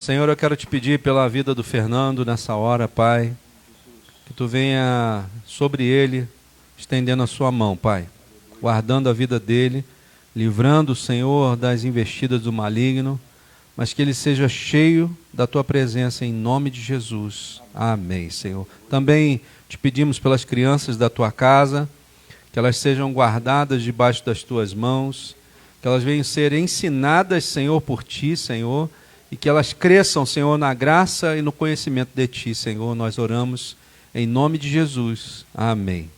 Senhor, eu quero te pedir pela vida do Fernando nessa hora, Pai, que tu venha sobre ele, estendendo a sua mão, Pai, guardando a vida dele, livrando o Senhor das investidas do maligno, mas que ele seja cheio da tua presença em nome de Jesus. Amém, Senhor. Também te pedimos pelas crianças da tua casa, que elas sejam guardadas debaixo das tuas mãos, que elas venham ser ensinadas, Senhor, por ti, Senhor, e que elas cresçam, Senhor, na graça e no conhecimento de ti, Senhor. Nós oramos em nome de Jesus. Amém.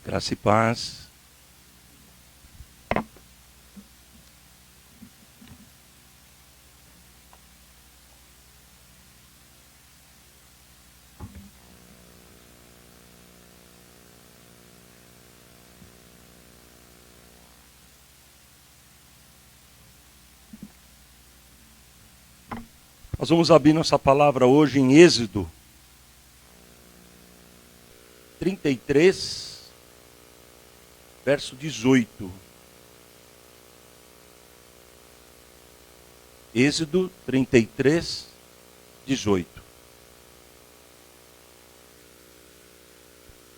Graça e paz. Nós vamos abrir nossa palavra hoje em Êxodo 33, verso 18. Êxodo 33, 18.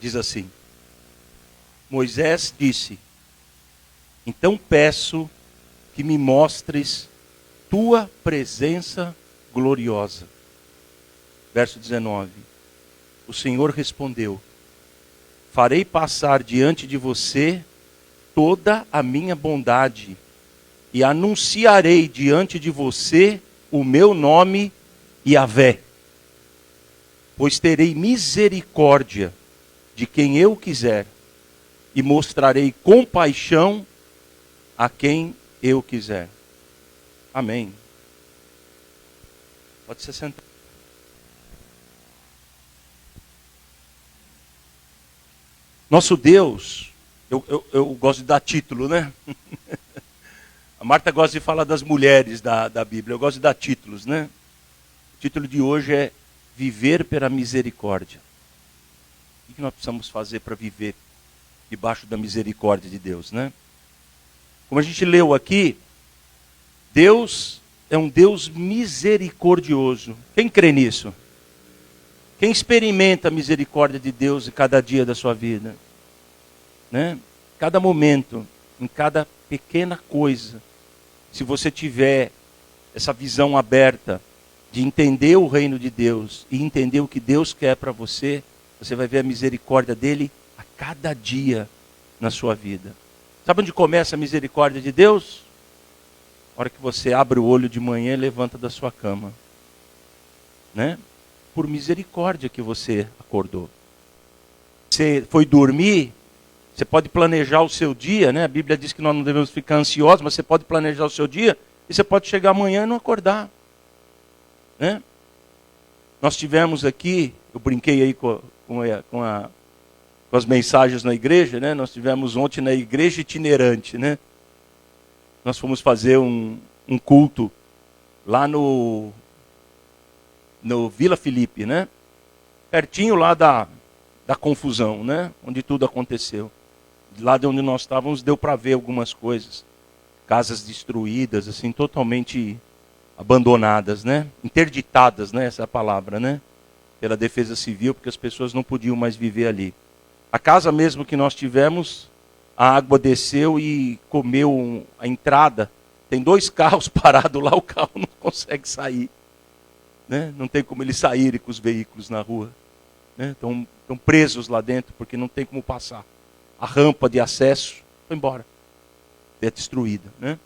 Diz assim: Moisés disse: Então peço que me mostres tua presença gloriosa. Verso 19. O Senhor respondeu: Farei passar diante de você toda a minha bondade e anunciarei diante de você o meu nome, Yahvé. Pois terei misericórdia de quem eu quiser e mostrarei compaixão a quem eu quiser. Amém. Pode se sentar. Nosso Deus, eu gosto de dar título, né? A Marta gosta de falar das mulheres da Bíblia, eu gosto de dar títulos, né? O título de hoje é Viver pela Misericórdia. O que nós precisamos fazer para viver debaixo da misericórdia de Deus, né? Como a gente leu aqui, Deus é um Deus misericordioso. Quem crê nisso? Quem experimenta a misericórdia de Deus em cada dia da sua vida? Né? Cada momento, em cada pequena coisa. Se você tiver essa visão aberta de entender o reino de Deus e entender o que Deus quer para você, você vai ver a misericórdia dele a cada dia na sua vida. Sabe onde começa a misericórdia de Deus? A hora que você abre o olho de manhã e levanta da sua cama. Né? Por misericórdia que você acordou. Você foi dormir, você pode planejar o seu dia, né? A Bíblia diz que nós não devemos ficar ansiosos, mas você pode planejar o seu dia e você pode chegar amanhã e não acordar. Né? Nós tivemos aqui, eu brinquei aí com as mensagens na igreja, né? Nós tivemos ontem na igreja itinerante, né? Nós fomos fazer um culto lá no Vila Felipe, né? Pertinho lá da confusão, né? Onde tudo aconteceu. Lá de onde nós estávamos deu para ver algumas coisas. Casas destruídas, assim, totalmente abandonadas, né? Interditadas, né? Essa é a palavra, né? Pela Defesa Civil, porque as pessoas não podiam mais viver ali. A casa mesmo que nós tivemos, a água desceu e comeu a entrada. Tem 2 carros parados lá, o carro não consegue sair. Né? Não tem como eles saírem com os veículos na rua. Né? Estão presos lá dentro porque não tem como passar. A rampa de acesso foi embora. É destruída. Né?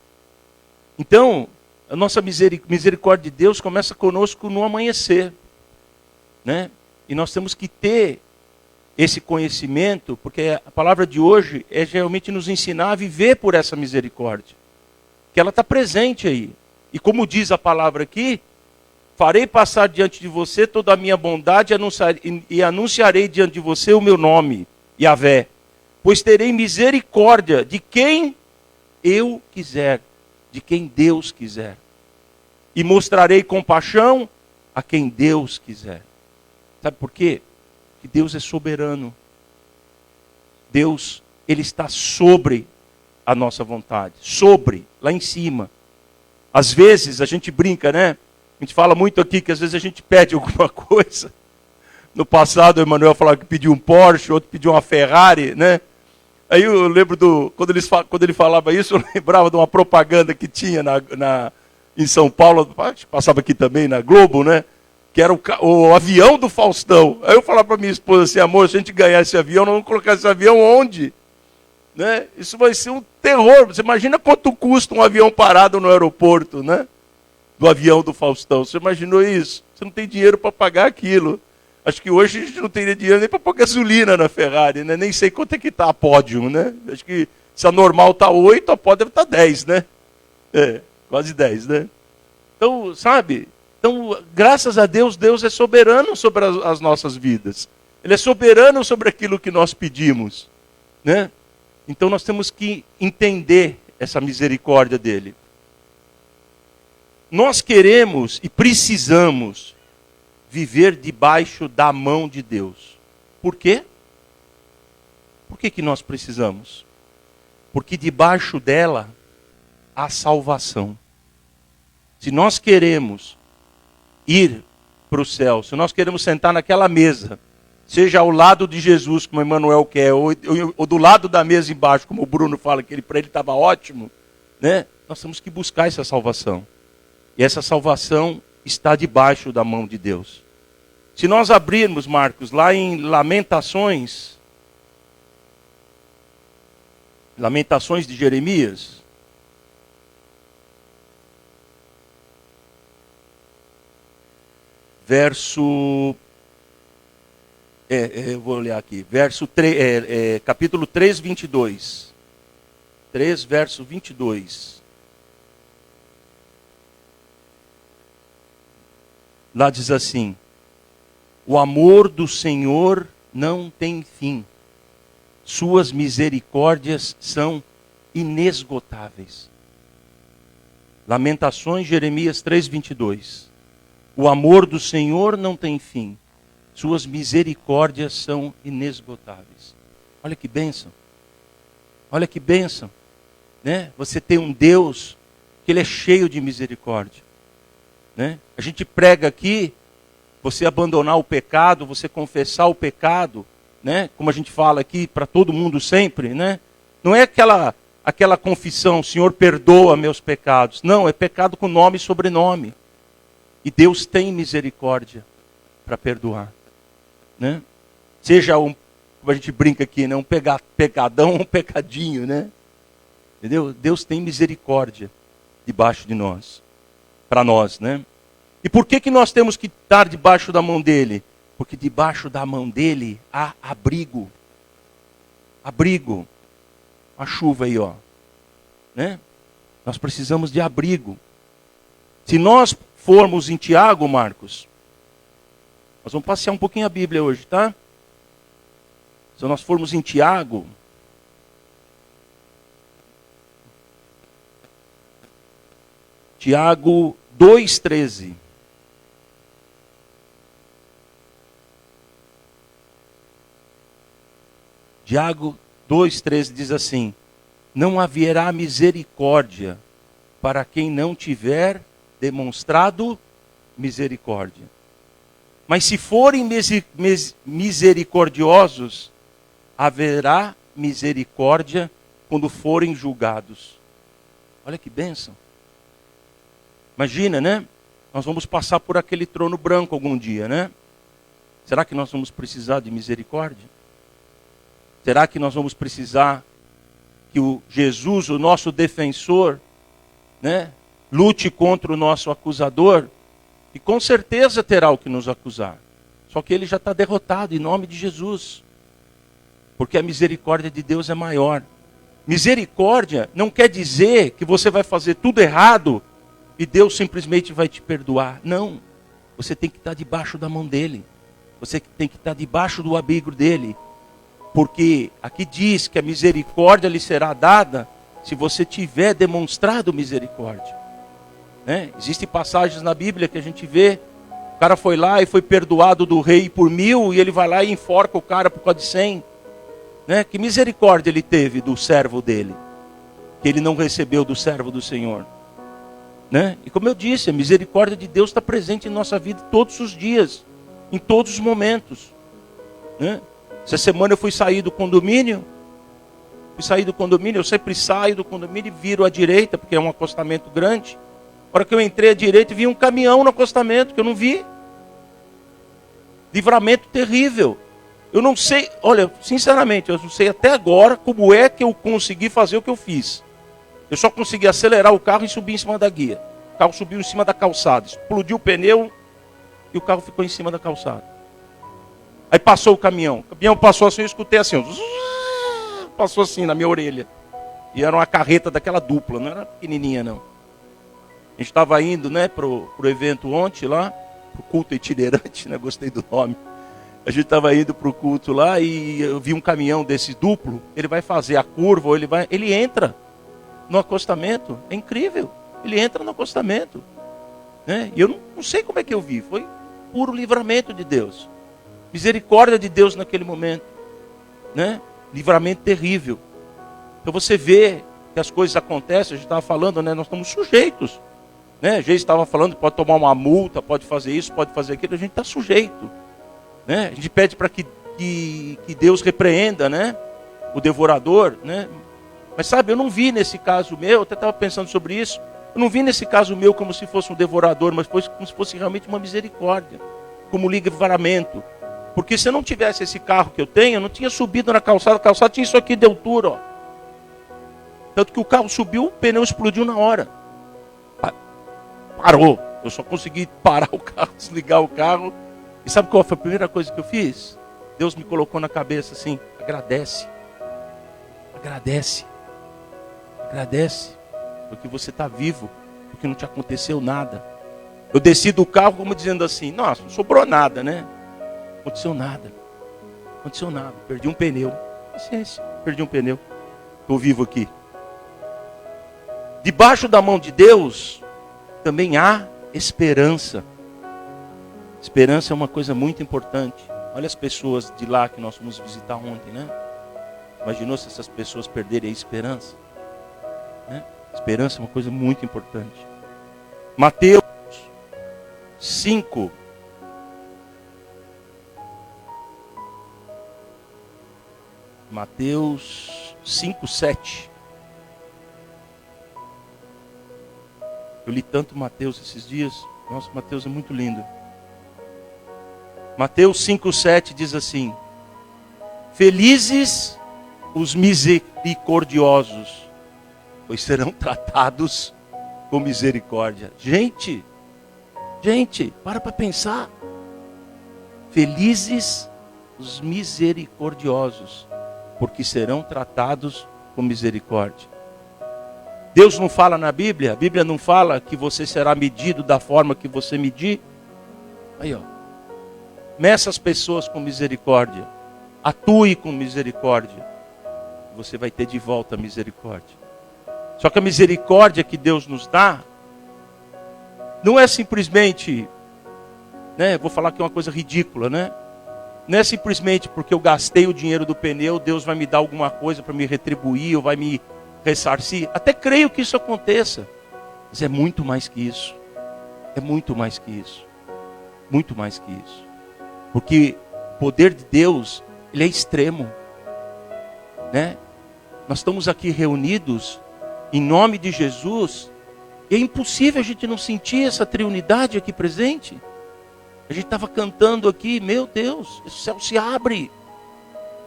Então, a nossa misericórdia de Deus começa conosco no amanhecer. Né? E nós temos que ter esse conhecimento, porque a palavra de hoje é realmente nos ensinar a viver por essa misericórdia. Que ela está presente aí. E como diz a palavra aqui, farei passar diante de você toda a minha bondade e anunciarei diante de você o meu nome, Yahvé. Pois terei misericórdia de quem eu quiser, de quem Deus quiser. E mostrarei compaixão a quem Deus quiser. Sabe por quê? Que Deus é soberano. Deus, Ele está sobre a nossa vontade. Sobre, lá em cima. Às vezes a gente brinca, né? A gente fala muito aqui que às vezes a gente pede alguma coisa. No passado o Emanuel falava que pediu um Porsche, outro pediu uma Ferrari, né? Aí eu lembro quando ele falava isso, eu lembrava de uma propaganda que tinha em São Paulo, passava aqui também na Globo, né? Que era o avião do Faustão. Aí eu falava para minha esposa assim, amor, se a gente ganhar esse avião, nós vamos colocar esse avião onde? Né? Isso vai ser um terror. Você imagina quanto custa um avião parado no aeroporto, né? Do avião do Faustão. Você imaginou isso? Você não tem dinheiro para pagar aquilo. Acho que hoje a gente não teria dinheiro nem para pôr gasolina na Ferrari, né? Nem sei quanto é que está a pódio, né? Acho que se a normal está 8, a pódio deve estar 10, né? Quase 10, né? Então, sabe? Então, graças a Deus, Deus é soberano sobre as nossas vidas. Ele é soberano sobre aquilo que nós pedimos, né? Então nós temos que entender essa misericórdia dele. Nós queremos e precisamos viver debaixo da mão de Deus. Por quê? Por que nós precisamos? Porque debaixo dela há salvação. Se nós queremos ir para o céu, se nós queremos sentar naquela mesa, seja ao lado de Jesus, como Emanuel quer, ou do lado da mesa embaixo, como o Bruno fala, que para ele estava ótimo, né? Nós temos que buscar essa salvação. E essa salvação está debaixo da mão de Deus. Se nós abrirmos, Marcos, lá em Lamentações de Jeremias, eu vou olhar aqui, capítulo 3, 22. 3, verso 22. Lá diz assim: o amor do Senhor não tem fim, suas misericórdias são inesgotáveis. Lamentações, Jeremias 3, 22. O amor do Senhor não tem fim, suas misericórdias são inesgotáveis. Olha que bênção. Olha que bênção. Né? Você tem um Deus que Ele é cheio de misericórdia. Né? A gente prega aqui, você abandonar o pecado, você confessar o pecado, né? Como a gente fala aqui para todo mundo sempre, né? Não é aquela confissão, Senhor, perdoa meus pecados. Não, é pecado com nome e sobrenome. E Deus tem misericórdia para perdoar. Né? Seja como a gente brinca aqui, né? Um pecadão ou um pecadinho, né? Entendeu? Deus tem misericórdia debaixo de nós, para nós, né? E por que nós temos que estar debaixo da mão dele? Porque debaixo da mão dele há abrigo. Abrigo. A chuva aí, ó. Né? Nós precisamos de abrigo. Se nós formos em Tiago, Marcos, nós vamos passear um pouquinho a Bíblia hoje, tá? Se nós formos em Tiago, Tiago 2,13. Tiago 2,13 diz assim: não haverá misericórdia para quem não tiver demonstrado misericórdia. Mas se forem misericordiosos, haverá misericórdia quando forem julgados. Olha que bênção. Imagina, né? Nós vamos passar por aquele trono branco algum dia, né? Será que nós vamos precisar de misericórdia? Será que nós vamos precisar que o Jesus, o nosso defensor, né, lute contra o nosso acusador? E com certeza terá o que nos acusar. Só que ele já está derrotado em nome de Jesus. Porque a misericórdia de Deus é maior. Misericórdia não quer dizer que você vai fazer tudo errado e Deus simplesmente vai te perdoar. Não. Você tem que estar debaixo da mão dele. Você tem que estar debaixo do abrigo dele. Porque aqui diz que a misericórdia lhe será dada se você tiver demonstrado misericórdia. Né? Existem passagens na Bíblia que a gente vê, o cara foi lá e foi perdoado do rei por 1000 e ele vai lá e enforca o cara por causa de 100. Né? Que misericórdia ele teve do servo dele, que ele não recebeu do servo do Senhor. Né? E como eu disse, a misericórdia de Deus está presente em nossa vida todos os dias, em todos os momentos. Né? Essa semana eu fui sair do condomínio, eu sempre saio do condomínio e viro à direita, porque é um acostamento grande. Na hora que eu entrei à direita, vi um caminhão no acostamento, que eu não vi. Livramento terrível. Eu não sei, olha, sinceramente, eu não sei até agora como é que eu consegui fazer o que eu fiz. Eu só consegui acelerar o carro e subir em cima da guia. O carro subiu em cima da calçada, explodiu o pneu e o carro ficou em cima da calçada. Aí passou o caminhão passou assim, eu escutei assim, passou assim na minha orelha. E era uma carreta daquela dupla, não era pequenininha não. A gente estava indo, né, pro evento ontem lá, pro culto itinerante, né, gostei do nome. A gente estava indo pro culto lá e eu vi um caminhão desse duplo, ele vai fazer a curva, ou ele entra no acostamento, é incrível. Ele entra no acostamento. Né? E eu não sei como é que eu vi, foi puro livramento de Deus. Misericórdia de Deus naquele momento. Né? Livramento terrível. Então você vê que as coisas acontecem, a gente estava falando, né? Nós estamos sujeitos. Né? A gente estava falando, pode tomar uma multa, pode fazer isso, pode fazer aquilo, a gente está sujeito. Né? A gente pede para que Deus repreenda, né, o devorador. Né? Mas sabe, eu não vi nesse caso meu, eu até estava pensando sobre isso, eu não vi nesse caso meu como se fosse um devorador, mas foi como se fosse realmente uma misericórdia, como livramento. Porque se eu não tivesse esse carro que eu tenho, eu não tinha subido na calçada, a calçada tinha isso aqui de altura. Ó. Tanto que o carro subiu, o pneu explodiu na hora. Parou, eu só consegui parar o carro, desligar o carro. E sabe qual foi a primeira coisa que eu fiz? Deus me colocou na cabeça assim, agradece. Agradece. Agradece. Porque você está vivo, porque não te aconteceu nada. Eu desci do carro como dizendo assim, nossa, não sobrou nada, né? Não aconteceu nada. Não aconteceu nada. Perdi um pneu. Paciência, perdi um pneu. Estou vivo aqui. Debaixo da mão de Deus, também há esperança. Esperança é uma coisa muito importante. Olha as pessoas de lá que nós fomos visitar ontem, né? Imaginou se essas pessoas perderem a esperança? Né? Esperança é uma coisa muito importante. Mateus 5. Mateus 5, 7. Eu li tanto Mateus esses dias. Nossa, Mateus é muito lindo. Mateus 5,7 diz assim: felizes os misericordiosos, pois serão tratados com misericórdia. Gente, para pensar. Felizes os misericordiosos, porque serão tratados com misericórdia. Deus não fala na Bíblia, a Bíblia não fala que você será medido da forma que você medir. Aí, ó. Meça as pessoas com misericórdia. Atue com misericórdia. Você vai ter de volta a misericórdia. Só que a misericórdia que Deus nos dá não é simplesmente, né, vou falar que é uma coisa ridícula, né? Não é simplesmente porque eu gastei o dinheiro do pneu, Deus vai me dar alguma coisa para me retribuir, ou vai me ressarcir. Até creio que isso aconteça. Mas é muito mais que isso. É muito mais que isso. Muito mais que isso. Porque o poder de Deus, ele é extremo. Né? Nós estamos aqui reunidos em nome de Jesus. E é impossível a gente não sentir essa triunidade aqui presente. A gente estava cantando aqui, meu Deus, o céu se abre.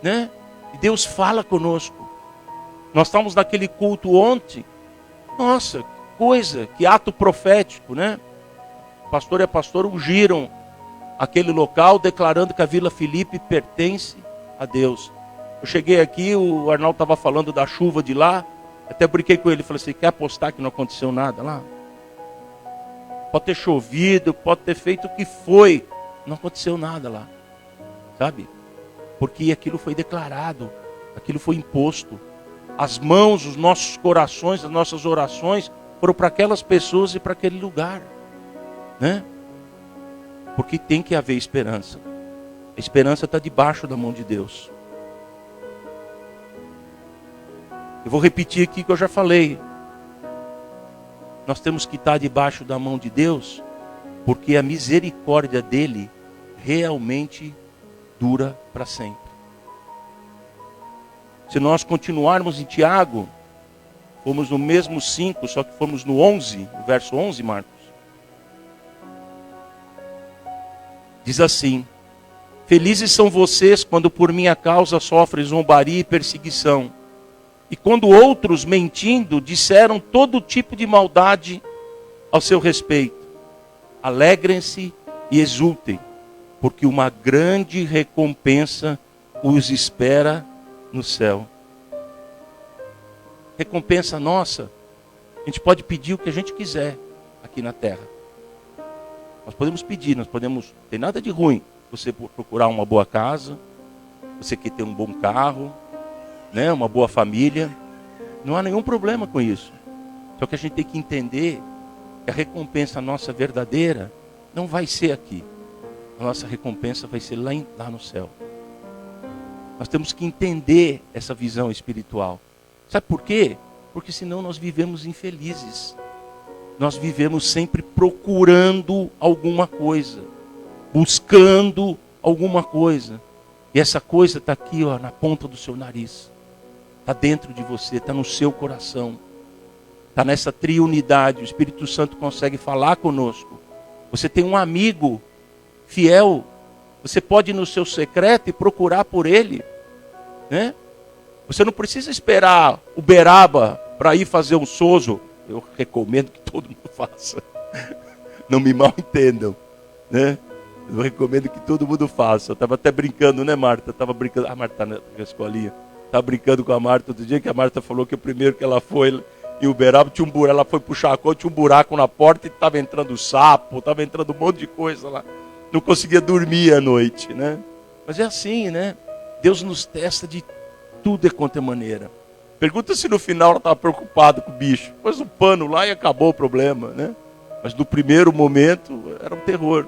Né? E Deus fala conosco. Nós estávamos naquele culto ontem. Nossa, que coisa, que ato profético, né? O pastor e a pastora ungiram aquele local, declarando que a Vila Filipe pertence a Deus. Eu cheguei aqui, o Arnaldo estava falando da chuva de lá. Até brinquei com ele, falei assim, quer apostar que não aconteceu nada lá? Pode ter chovido, pode ter feito o que foi. Não aconteceu nada lá. Sabe? Porque aquilo foi declarado, aquilo foi imposto. As mãos, os nossos corações, as nossas orações foram para aquelas pessoas e para aquele lugar. Né? Porque tem que haver esperança. A esperança está debaixo da mão de Deus. Eu vou repetir aqui que eu já falei. Nós temos que estar debaixo da mão de Deus, porque a misericórdia dele realmente dura para sempre. Se nós continuarmos em Tiago, fomos no mesmo 5, só que fomos no 11, no verso 11, Marcos. Diz assim: felizes são vocês quando por minha causa sofrem zombaria e perseguição, e quando outros, mentindo, disseram todo tipo de maldade ao seu respeito. Alegrem-se e exultem, porque uma grande recompensa os espera no céu. Recompensa nossa, a gente pode pedir o que a gente quiser aqui na terra. Nós podemos pedir, não tem nada de ruim você procurar uma boa casa, você quer ter um bom carro, né, uma boa família. Não há nenhum problema com isso. Só que a gente tem que entender que a recompensa nossa verdadeira não vai ser aqui. A nossa recompensa vai ser lá no céu. Nós temos que entender essa visão espiritual. Sabe por quê? Porque senão nós vivemos infelizes. Nós vivemos sempre procurando alguma coisa, buscando alguma coisa. E essa coisa está aqui, ó, na ponta do seu nariz. Está dentro de você, está no seu coração. Está nessa triunidade. O Espírito Santo consegue falar conosco. Você tem um amigo fiel. Você pode ir no seu secreto e procurar por ele, né? Você não precisa esperar o Beraba para ir fazer um sozo. Eu recomendo que todo mundo faça. Não me mal entendam, né? Eu recomendo que todo mundo faça. Eu estava até brincando, né, Marta? Estava brincando. A Marta está na escolinha. Estava brincando com a Marta outro dia, que a Marta falou que o primeiro que ela foi em Uberaba tinha um buraco. Ela foi puxar a conta, tinha um buraco na porta e estava entrando sapo, estava entrando um monte de coisa lá. Não conseguia dormir à noite, né? Mas é assim, né? Deus nos testa de tudo e quanto é maneira. Pergunta se no final ela estava preocupada com o bicho. Pôs um pano lá e acabou o problema, né? Mas no primeiro momento era um terror.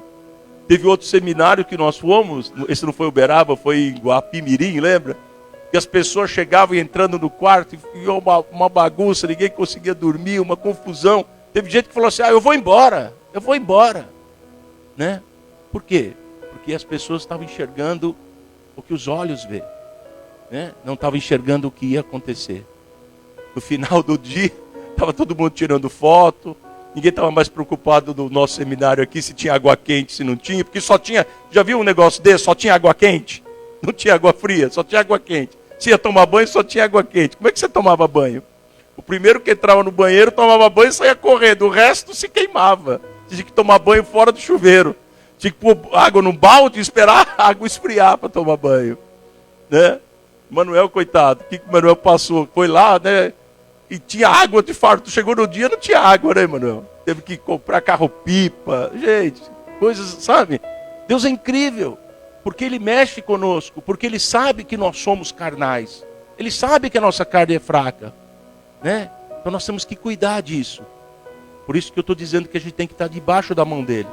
Teve outro seminário que nós fomos, esse não foi Uberaba, foi em Guapimirim, lembra? Que as pessoas chegavam entrando no quarto e uma bagunça, ninguém conseguia dormir, uma confusão. Teve gente que falou assim, eu vou embora, né? Por quê? Porque as pessoas estavam enxergando o que os olhos vê, né? Não estavam enxergando o que ia acontecer. No final do dia, estava todo mundo tirando foto, ninguém estava mais preocupado no nosso seminário aqui se tinha água quente, se não tinha, porque só tinha, já viu um negócio desse? Só tinha água quente, não tinha água fria, só tinha água quente. Se ia tomar banho, só tinha água quente. Como é que você tomava banho? O primeiro que entrava no banheiro tomava banho e saía correndo, o resto se queimava. Tinha que tomar banho fora do chuveiro. Tinha que pôr água no balde e esperar a água esfriar para tomar banho, né? Manuel, coitado, o que o Manuel passou? Foi lá, né? E tinha água de farto. Chegou no dia, não tinha água, né, Manuel? Teve que comprar carro-pipa. Gente, coisas, sabe? Deus é incrível, porque Ele mexe conosco, porque Ele sabe que nós somos carnais. Ele sabe que a nossa carne é fraca, né? Então nós temos que cuidar disso. Por isso que eu estou dizendo que a gente tem que estar debaixo da mão dEle.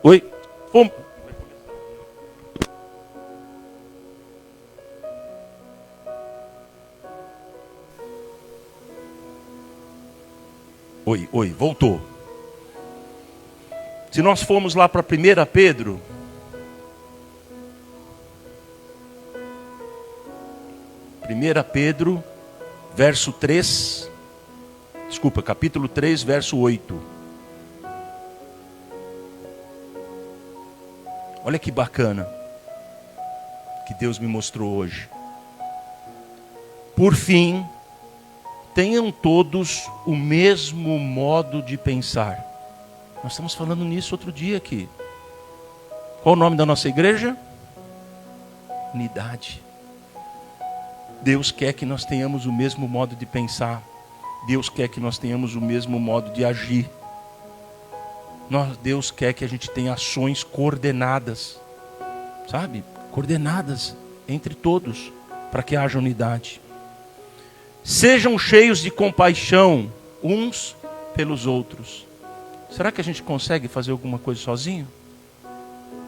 Oi? Fomos. Oi, voltou. Se nós formos lá para 1 Pedro, verso 3, capítulo 3, verso 8. Olha que bacana que Deus me mostrou hoje. Por fim, tenham todos o mesmo modo de pensar. Nós estamos falando nisso outro dia aqui. Qual o nome da nossa igreja? Unidade. Deus quer que nós tenhamos o mesmo modo de pensar. Deus quer que nós tenhamos o mesmo modo de agir. Deus quer que a gente tenha ações coordenadas, sabe? Coordenadas entre todos, para que haja unidade. Sejam cheios de compaixão uns pelos outros. Será que a gente consegue fazer alguma coisa sozinho?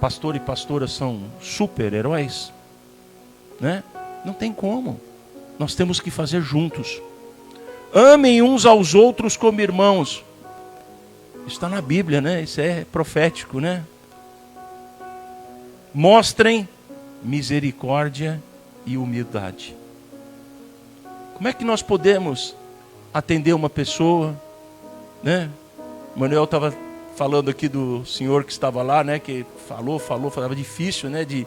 Pastor e pastora são super-heróis, né? Não tem como. Nós temos que fazer juntos. Amem uns aos outros como irmãos. Isso está na Bíblia, né? Isso é profético, né? Mostrem misericórdia e humildade. Como é que nós podemos atender uma pessoa, né? O Manuel estava falando aqui do senhor que estava lá, né? Que falava difícil, né? De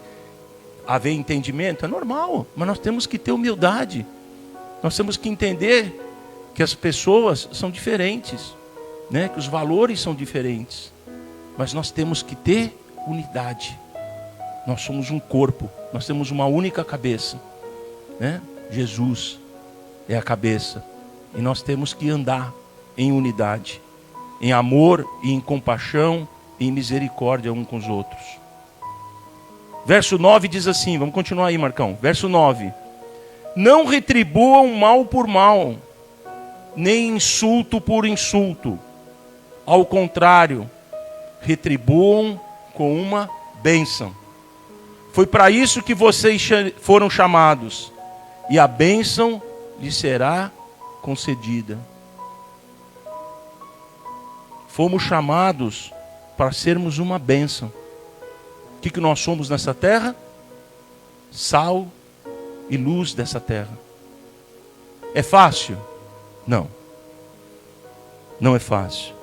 haver entendimento. É normal, mas nós temos que ter humildade. Nós temos que entender que as pessoas são diferentes, né? Que os valores são diferentes. Mas nós temos que ter unidade. Nós somos um corpo, nós temos uma única cabeça, né? Jesus é a cabeça. E nós temos que andar em unidade, em amor e em compaixão e em misericórdia uns com os outros. Verso 9 diz assim, vamos continuar aí, Marcão. Verso 9. Não retribuam mal por mal, nem insulto por insulto. Ao contrário, retribuam com uma bênção. Foi para isso que vocês foram chamados, e a bênção lhes será concedida. Fomos chamados para sermos uma bênção. O que nós somos nessa terra? Sal e luz dessa terra. É fácil? Não. Não é fácil.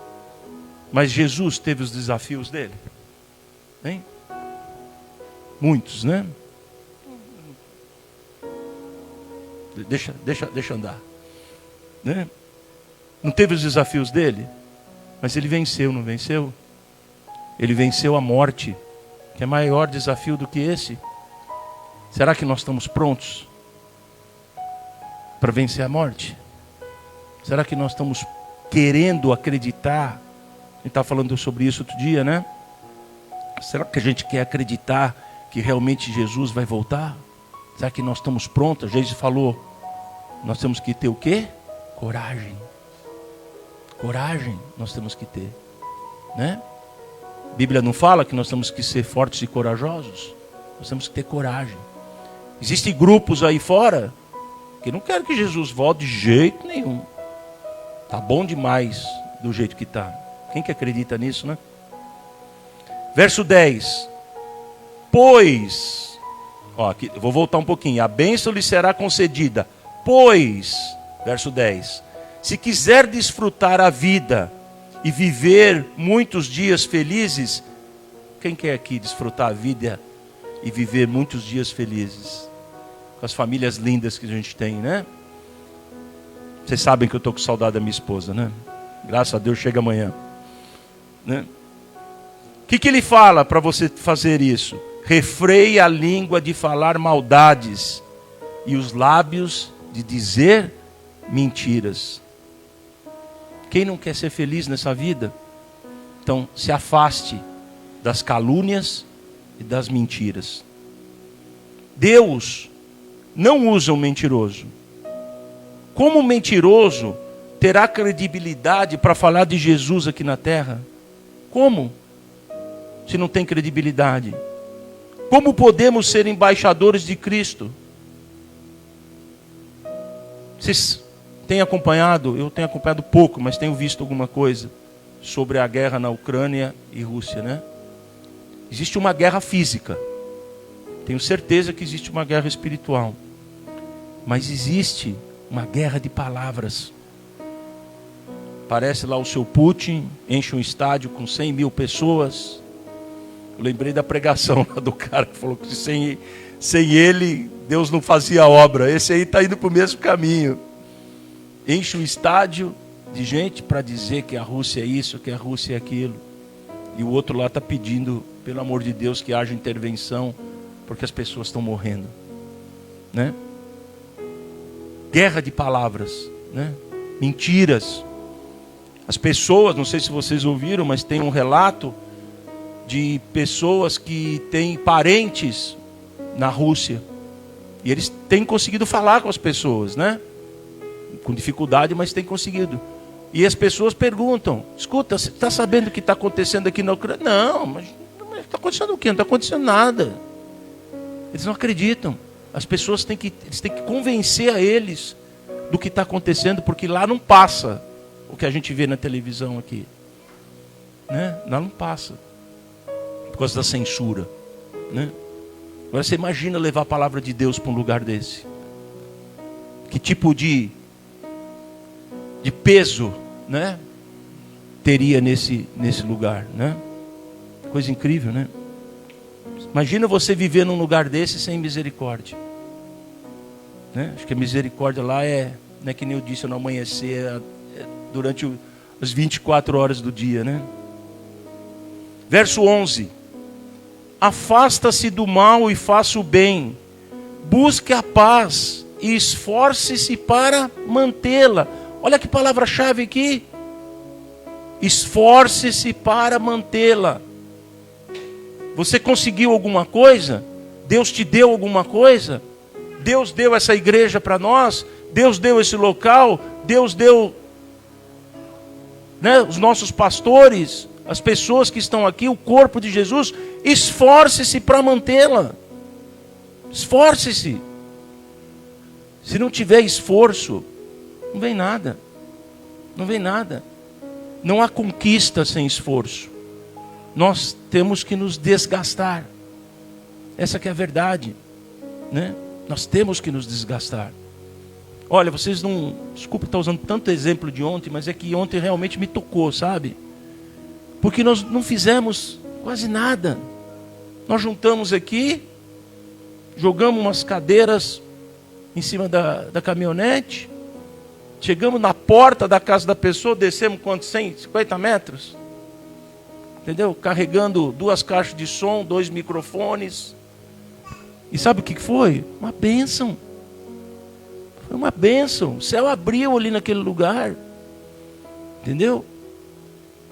Mas Jesus teve os desafios dele? Hein? Muitos, né? Deixa andar. Né? Não teve os desafios dele? Mas ele venceu, não venceu? Ele venceu a morte, que é maior desafio do que esse. Será que nós estamos prontos para vencer a morte? Será que nós estamos querendo acreditar? A gente estava falando sobre isso outro dia, né? Será que a gente quer acreditar que realmente Jesus vai voltar? Será que nós estamos prontos? Jesus falou, nós temos que ter o quê? Coragem. Coragem nós temos que ter, né? A Bíblia não fala que nós temos que ser fortes e corajosos? Nós temos que ter coragem. Existem grupos aí fora que não querem que Jesus volte de jeito nenhum. Tá bom demais do jeito que está. Quem que acredita nisso, né? Verso 10. Pois, aqui, vou voltar um pouquinho. A bênção lhe será concedida. Pois, verso 10. Se quiser desfrutar a vida e viver muitos dias felizes, quem quer aqui desfrutar a vida e viver muitos dias felizes? Com as famílias lindas que a gente tem, né? Vocês sabem que eu estou com saudade da minha esposa, né? Graças a Deus chega amanhã, né? O que ele fala para você fazer isso? Refreie a língua de falar maldades e os lábios de dizer mentiras. Quem não quer ser feliz nessa vida? Então se afaste das calúnias e das mentiras. Deus não usa um mentiroso. Como um mentiroso terá credibilidade para falar de Jesus aqui na terra? Como? Se não tem credibilidade. Como podemos ser embaixadores de Cristo? Vocês têm acompanhado? Eu tenho acompanhado pouco, mas tenho visto alguma coisa sobre a guerra na Ucrânia e Rússia, né? Existe uma guerra física. Tenho certeza que existe uma guerra espiritual. Mas existe uma guerra de palavras. Parece lá o seu Putin, enche um estádio com 100 mil pessoas. Eu lembrei da pregação lá do cara que falou que sem ele, Deus não fazia obra. Esse aí está indo para o mesmo caminho. Enche um estádio de gente para dizer que a Rússia é isso, que a Rússia é aquilo. E o outro lá está pedindo, pelo amor de Deus, que haja intervenção, porque as pessoas estão morrendo, né? Guerra de palavras, né? Mentiras. As pessoas, não sei se vocês ouviram, mas tem um relato de pessoas que têm parentes na Rússia. E eles têm conseguido falar com as pessoas, né? Com dificuldade, mas têm conseguido. E as pessoas perguntam, escuta, você está sabendo o que está acontecendo aqui na Ucrânia? Não, mas está acontecendo o quê? Não está acontecendo nada. Eles não acreditam. As pessoas têm que convencer a eles do que está acontecendo, porque lá não passa o que a gente vê na televisão aqui. Né? Lá não passa. Por causa da censura. Né? Agora você imagina levar a palavra de Deus para um lugar desse. Que tipo de peso, né, teria nesse lugar, né? Coisa incrível, né? Imagina você viver num lugar desse sem misericórdia, né? Acho que a misericórdia lá não é que nem eu disse, no amanhecer, durante as 24 horas do dia, né? Verso 11: afasta-se do mal e faça o bem, busque a paz e esforce-se para mantê-la. Olha que palavra-chave aqui. Esforce-se para mantê-la. Você conseguiu alguma coisa? Deus te deu alguma coisa? Deus deu essa igreja para nós? Deus deu esse local? Deus deu, né, os nossos pastores, as pessoas que estão aqui, o corpo de Jesus? Esforce-se para mantê-la. Esforce-se. Se não tiver esforço, não vem nada. Não vem nada. Não há conquista sem esforço. Nós temos que nos desgastar. Essa que é a verdade, né? Nós temos que nos desgastar. Olha, vocês não... Desculpa estar usando tanto exemplo de ontem, mas é que ontem realmente me tocou, sabe? Porque nós não fizemos quase nada. Nós juntamos aqui, jogamos umas cadeiras em cima da caminhonete, chegamos na porta da casa da pessoa, descemos quantos? 150 metros? Entendeu? Carregando 2 caixas de som, 2 microfones. E sabe o que foi? Uma bênção. Foi uma bênção. O céu abriu ali naquele lugar. Entendeu?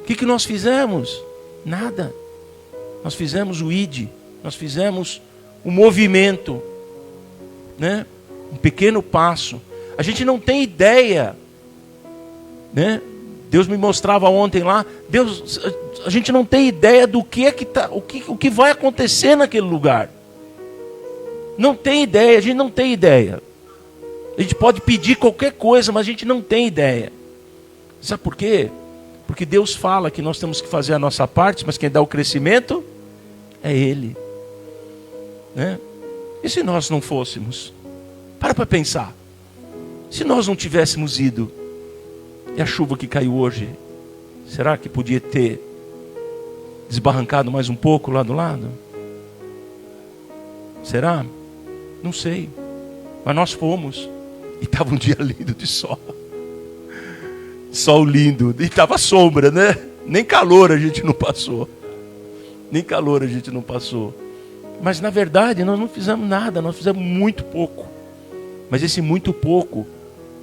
O que nós fizemos? Nada. Nós fizemos o ID. Nós fizemos o movimento, né? Um pequeno passo. A gente não tem ideia, né? Deus me mostrava ontem lá. A gente não tem ideia do que é que tá, o que vai acontecer naquele lugar. Não tem ideia, a gente não tem ideia. A gente pode pedir qualquer coisa, mas a gente não tem ideia. Sabe por quê? Porque Deus fala que nós temos que fazer a nossa parte, mas quem dá o crescimento é Ele, né? E se nós não fôssemos? Para pensar. Se nós não tivéssemos ido, e a chuva que caiu hoje, será que podia ter desbarrancado mais um pouco lá do lado? Será? Não sei. Mas nós fomos. E estava um dia lindo de sol. Sol lindo. E estava sombra, né? Nem calor a gente não passou. Nem calor a gente não passou. Mas na verdade nós não fizemos nada. Nós fizemos muito pouco. Mas esse muito pouco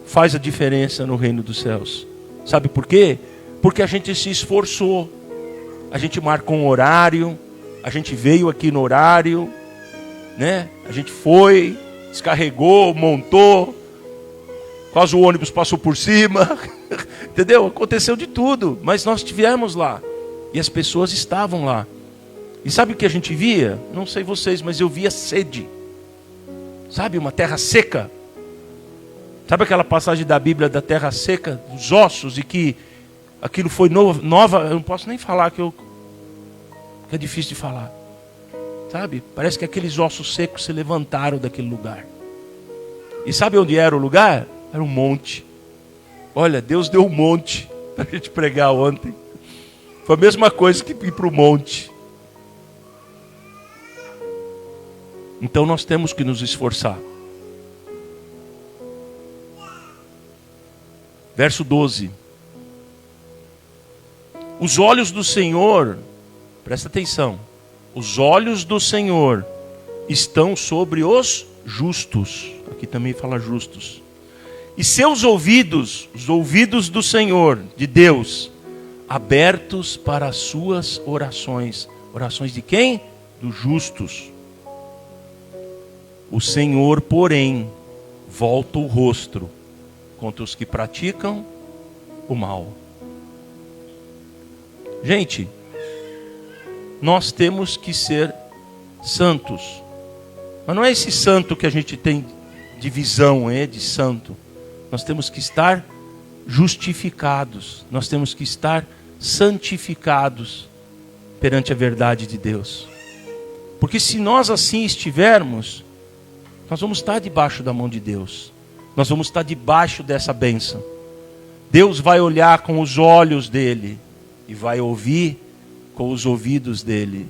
faz a diferença no reino dos céus. Sabe por quê? Porque a gente se esforçou. A gente marcou um horário. A gente veio aqui no horário, né? A gente foi, descarregou, montou. Quase o ônibus passou por cima. Entendeu? Aconteceu de tudo. Mas nós estivemos lá. E as pessoas estavam lá. E sabe o que a gente via? Não sei vocês, mas eu via sede. Sabe, uma terra seca. Sabe aquela passagem da Bíblia da terra seca, dos ossos, e que aquilo foi nova, eu não posso nem falar, que é difícil de falar. Sabe? Parece que aqueles ossos secos se levantaram daquele lugar. E sabe onde era o lugar? Era um monte. Olha, Deus deu um monte para a gente pregar ontem. Foi a mesma coisa que ir para o monte. Então nós temos que nos esforçar. Verso 12. Os olhos do Senhor, presta atenção, os olhos do Senhor estão sobre os justos. Aqui também fala justos. E seus ouvidos, os ouvidos do Senhor, de Deus, abertos para as suas orações. Orações de quem? Dos justos. O Senhor, porém, volta o rosto contra os que praticam o mal. Gente, nós temos que ser santos. Mas não é esse santo que a gente tem de visão, de santo. Nós temos que estar justificados. Nós temos que estar santificados perante a verdade de Deus. Porque se nós assim estivermos, nós vamos estar debaixo da mão de Deus. Nós vamos estar debaixo dessa bênção. Deus vai olhar com os olhos dele e vai ouvir com os ouvidos dele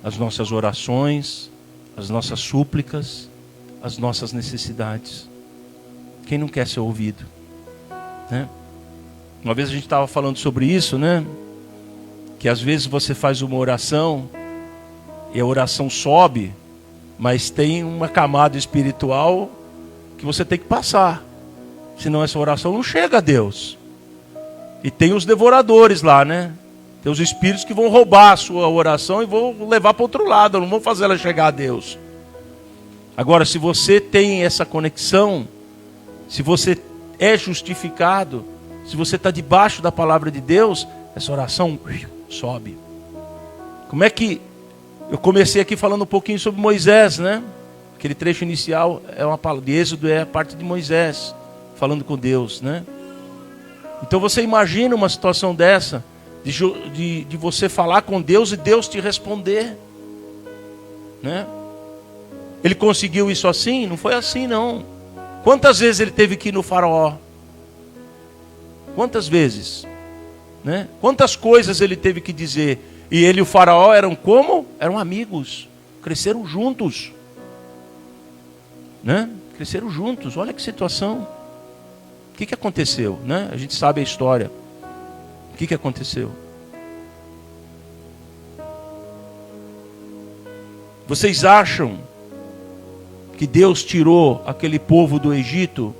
as nossas orações, as nossas súplicas, as nossas necessidades. Quem não quer ser ouvido? Né? Uma vez a gente estava falando sobre isso, né? Que às vezes você faz uma oração e a oração sobe, mas tem uma camada espiritual que você tem que passar. Senão essa oração não chega a Deus. E tem os devoradores lá, né? Tem os espíritos que vão roubar a sua oração e vão levar para outro lado, não vão fazer ela chegar a Deus. Agora, se você tem essa conexão, se você é justificado, se você está debaixo da palavra de Deus, essa oração sobe. Como é que... Eu comecei aqui falando um pouquinho sobre Moisés, né? Aquele trecho inicial é uma palavra de Êxodo, é a parte de Moisés falando com Deus, né? Então você imagina uma situação dessa, de você falar com Deus e Deus te responder, né? Ele conseguiu isso assim? Não foi assim, não. Quantas vezes ele teve que ir no faraó? Quantas vezes? Né? Quantas coisas ele teve que dizer? E ele e o faraó eram como? Eram amigos. Cresceram juntos. Né? Cresceram juntos. Olha que situação. O que aconteceu? Né? A gente sabe a história. O que aconteceu? Vocês acham que Deus tirou aquele povo do Egito?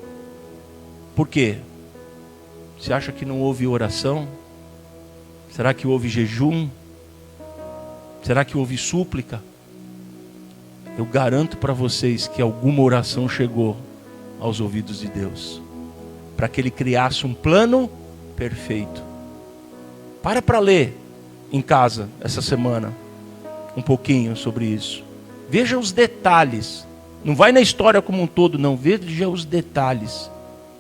Por quê? Você acha que não houve oração? Será que houve jejum? Será que houve súplica? Eu garanto para vocês que alguma oração chegou aos ouvidos de Deus, para que Ele criasse um plano perfeito. Para ler em casa essa semana um pouquinho sobre isso. Veja os detalhes. Não vai na história como um todo, não. Veja os detalhes.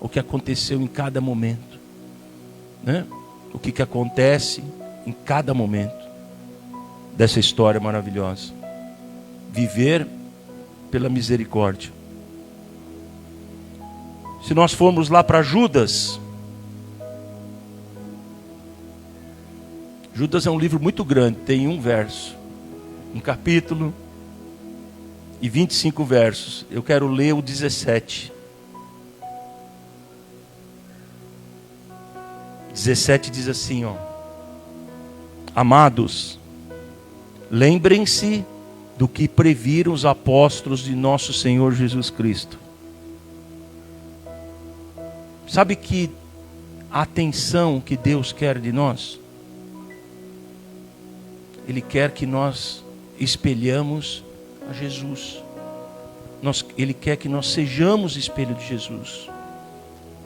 O que aconteceu em cada momento. Né? O que acontece em cada momento dessa história maravilhosa. Viver pela misericórdia. Se nós formos lá para Judas. Judas é um livro muito grande, tem um verso, um capítulo e 25 versos. Eu quero ler o 17. 17 diz assim, ó: Amados, lembrem-se do que previram os apóstolos de nosso Senhor Jesus Cristo. Sabe que a atenção que Deus quer de nós? Ele quer que nós espelhamos a Jesus. Ele quer que nós sejamos espelho de Jesus.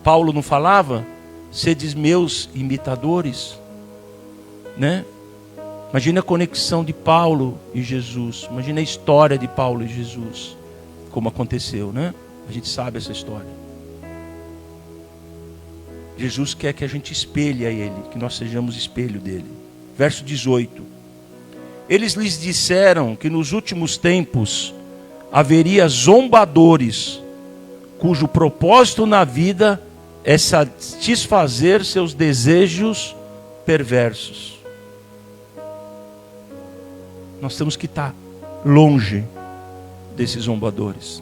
Paulo não falava? Sedes meus imitadores, né? Imagina a conexão de Paulo e Jesus. Imagina a história de Paulo e Jesus, como aconteceu, né? A gente sabe essa história. Jesus quer que a gente espelhe a Ele, que nós sejamos espelho dele. Verso 18. Eles lhes disseram que nos últimos tempos haveria zombadores, cujo propósito na vida é satisfazer seus desejos perversos. Nós temos que estar longe desses zombadores.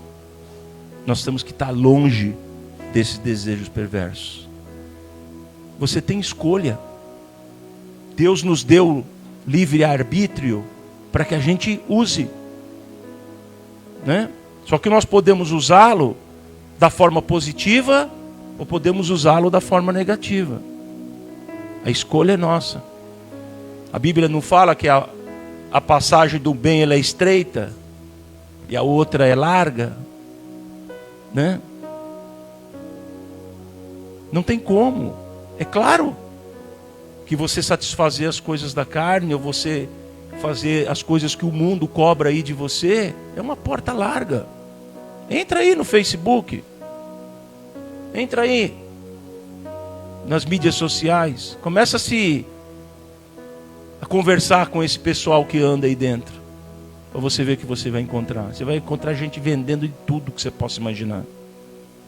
Nós temos que estar longe desses desejos perversos. Você tem escolha. Deus nos deu livre-arbítrio para que a gente use, né? Só que nós podemos usá-lo da forma positiva ou podemos usá-lo da forma negativa. A escolha é nossa. A Bíblia não fala que a passagem do bem ela é estreita e a outra é larga, né? Não tem como. É claro que você satisfazer as coisas da carne, ou você fazer as coisas que o mundo cobra aí de você, é uma porta larga. Entra aí no Facebook. Entra aí nas mídias sociais. Começa a conversar com esse pessoal que anda aí dentro. Para você ver o que você vai encontrar. Você vai encontrar gente vendendo de tudo que você possa imaginar.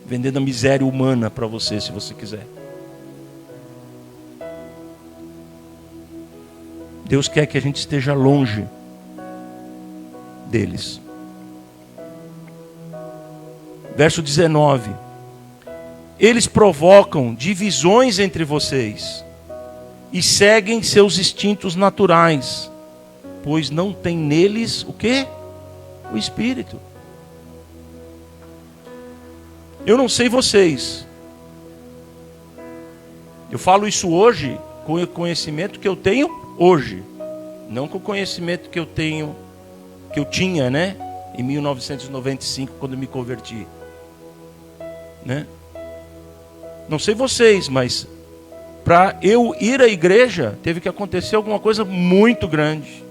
Vendendo a miséria humana para você, se você quiser. Deus quer que a gente esteja longe deles. Verso 19. Eles provocam divisões entre vocês e seguem seus instintos naturais, pois não tem neles o quê? O Espírito. Eu não sei vocês. Eu falo isso hoje com o conhecimento que eu tenho hoje, não com o conhecimento que eu tinha, né, em 1995, quando me converti, né? Não sei vocês, mas para eu ir à igreja teve que acontecer alguma coisa muito grande.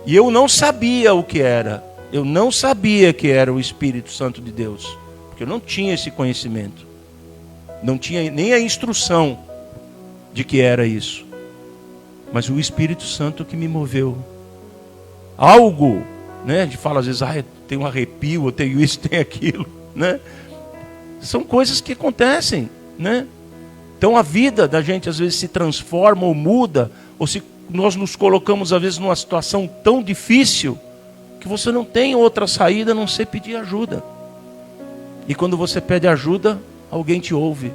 E eu não sabia o que era. Eu não sabia que era o Espírito Santo de Deus, porque eu não tinha esse conhecimento. Não tinha nem a instrução de que era isso. Mas o Espírito Santo que me moveu. Algo, né? A gente fala às vezes, eu tenho um arrepio, eu tenho isso, tenho aquilo, né? São coisas que acontecem, né? Então a vida da gente às vezes se transforma ou muda, ou se nós nos colocamos às vezes numa situação tão difícil que você não tem outra saída a não ser pedir ajuda. E quando você pede ajuda, alguém te ouve.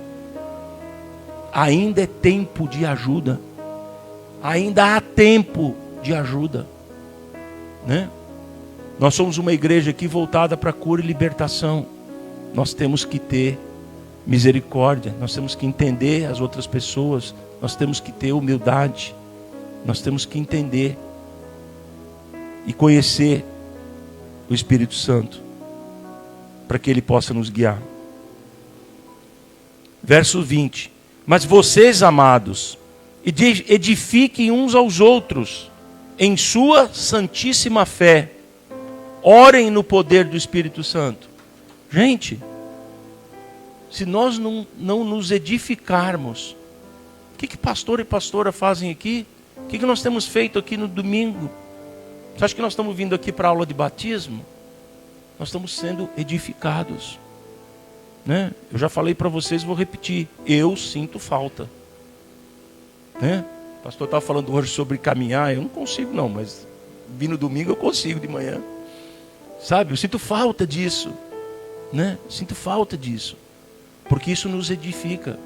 Ainda é tempo de ajuda. Ainda há tempo de ajuda, né? Nós somos uma igreja aqui voltada para cura e libertação. Nós temos que ter misericórdia, nós temos que entender as outras pessoas, nós temos que ter humildade, nós temos que entender e conhecer o Espírito Santo para que Ele possa nos guiar. Verso 20. Mas vocês, amados, edifiquem uns aos outros em sua santíssima fé, orem no poder do Espírito Santo. Gente, se nós não nos edificarmos, o que pastor e pastora fazem aqui? O que nós temos feito aqui no domingo? Você acha que nós estamos vindo aqui para a aula de batismo? Nós estamos sendo edificados, né? Eu já falei para vocês, vou repetir. Eu sinto falta, né? O pastor estava falando hoje sobre caminhar. Eu não consigo não, mas vir no domingo eu consigo de manhã. Sabe, eu sinto falta disso, né? Sinto falta disso. Porque isso nos edifica.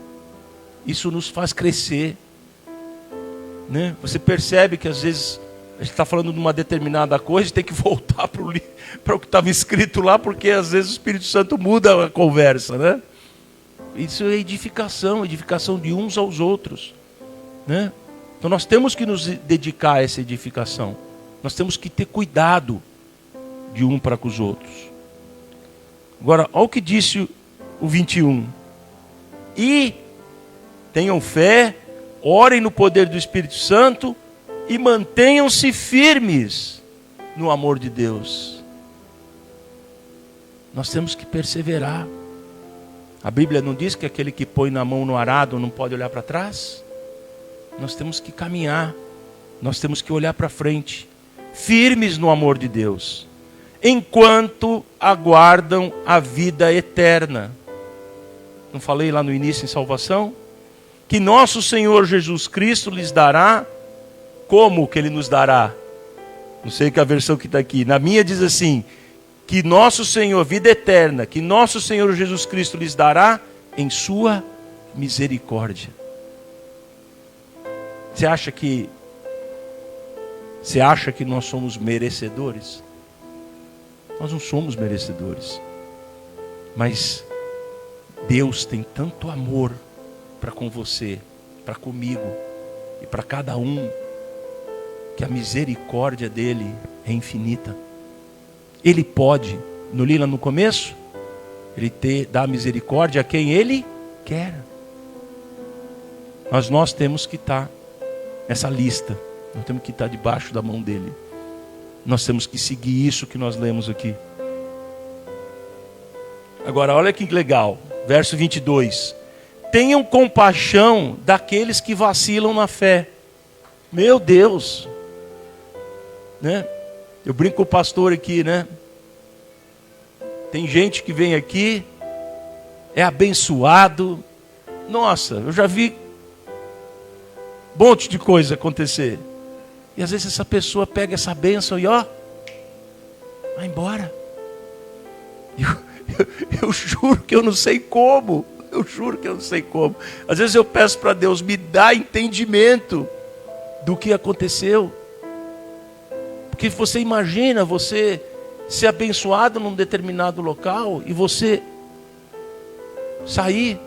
Isso nos faz crescer, né? Você percebe que às vezes a gente está falando de uma determinada coisa e tem que voltar para o que estava escrito lá, porque às vezes o Espírito Santo muda a conversa, né? Isso é edificação de uns aos outros, né? Então nós temos que nos dedicar a essa edificação. Nós temos que ter cuidado de um para com os outros. Agora, olha o que disse o 21. E tenham fé, orem no poder do Espírito Santo e mantenham-se firmes no amor de Deus. Nós temos que perseverar. A Bíblia não diz que aquele que põe na mão no arado não pode olhar para trás? Nós temos que caminhar, nós temos que olhar para frente, firmes no amor de Deus, enquanto aguardam a vida eterna. Não falei lá no início em salvação? Que nosso Senhor Jesus Cristo lhes dará. Como que Ele nos dará? Não sei que a versão que está aqui. Na minha diz assim: que nosso Senhor, vida eterna, que nosso Senhor Jesus Cristo lhes dará em sua misericórdia. Você acha que nós somos merecedores? Nós não somos merecedores. Mas Deus tem tanto amor para com você, para comigo e para cada um, que a misericórdia dele é infinita. Ele pode, não li lá no começo, ele dá misericórdia a quem ele quer. Mas nós temos que estar nessa lista. Nós temos que estar debaixo da mão dele. Nós temos que seguir isso que nós lemos aqui. Agora, olha que legal. Verso 22. Tenham compaixão daqueles que vacilam na fé. Meu Deus. Né? Eu brinco com o pastor aqui, né? Tem gente que vem aqui, é abençoado. Nossa, eu já vi um monte de coisa acontecer. E às vezes essa pessoa pega essa bênção e ó, vai embora. Eu juro que eu não sei como. Eu juro que eu não sei como. Às vezes eu peço para Deus, me dá entendimento do que aconteceu. Porque você imagina você ser abençoado num determinado local e você sair,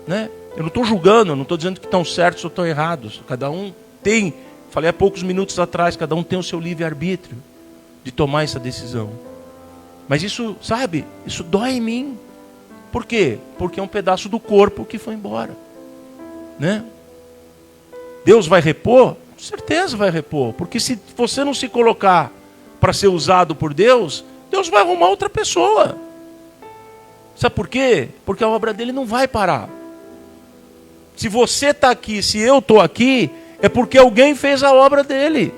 né? Eu não estou julgando, eu não estou dizendo que estão certos ou estão errados. Cada um tem, falei há poucos minutos atrás, cada um tem o seu livre-arbítrio de tomar essa decisão. Mas isso, sabe, isso dói em mim. Por quê? Porque é um pedaço do corpo que foi embora, né? Deus vai repor? Com certeza vai repor. Porque se você não se colocar para ser usado por Deus, Deus vai arrumar outra pessoa. Sabe por quê? Porque a obra dele não vai parar. Se você está aqui, se eu estou aqui, é porque alguém fez a obra dele,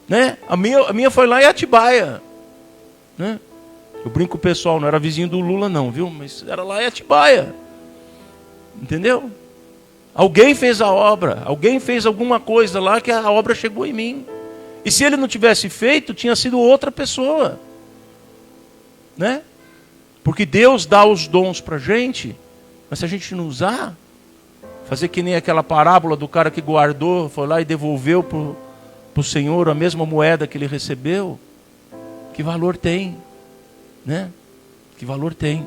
né? A minha foi lá em Atibaia, né? Eu brinco com o pessoal, não era vizinho do Lula não, viu? Mas era lá em Atibaia, entendeu? Alguém fez a obra, alguém fez alguma coisa lá que a obra chegou em mim. E se ele não tivesse feito, tinha sido outra pessoa, né? Porque Deus dá os dons para a gente, mas se a gente não usar, fazer que nem aquela parábola do cara que guardou, foi lá e devolveu para o Senhor a mesma moeda que ele recebeu, que valor tem, né? Que valor tem?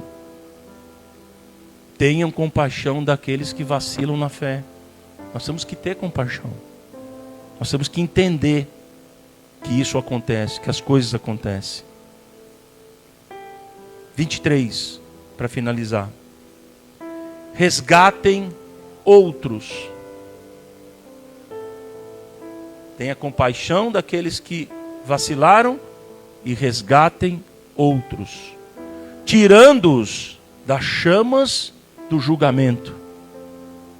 Tenham compaixão daqueles que vacilam na fé. Nós temos que ter compaixão. Nós temos que entender que isso acontece, que as coisas acontecem. 23, para finalizar. Resgatem outros. Tenha compaixão daqueles que vacilaram e resgatem outros, tirando-os das chamas do julgamento.